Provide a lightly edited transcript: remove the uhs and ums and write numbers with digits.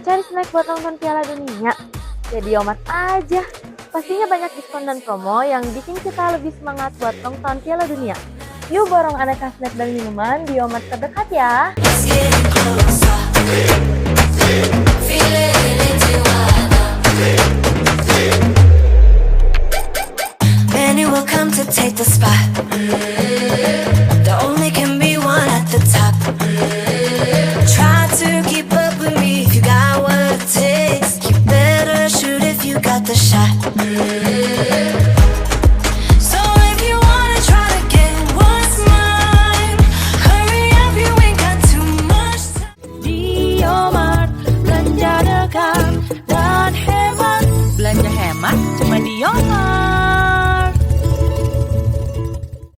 Cari snack buat nonton Piala Dunia? Ya Diomat aja. Pastinya banyak diskon dan promo yang bikin kita lebih semangat buat nonton Piala Dunia. Yuk borong aneka snack dan minuman di Diomat terdekat ya. Many will come to take the spot.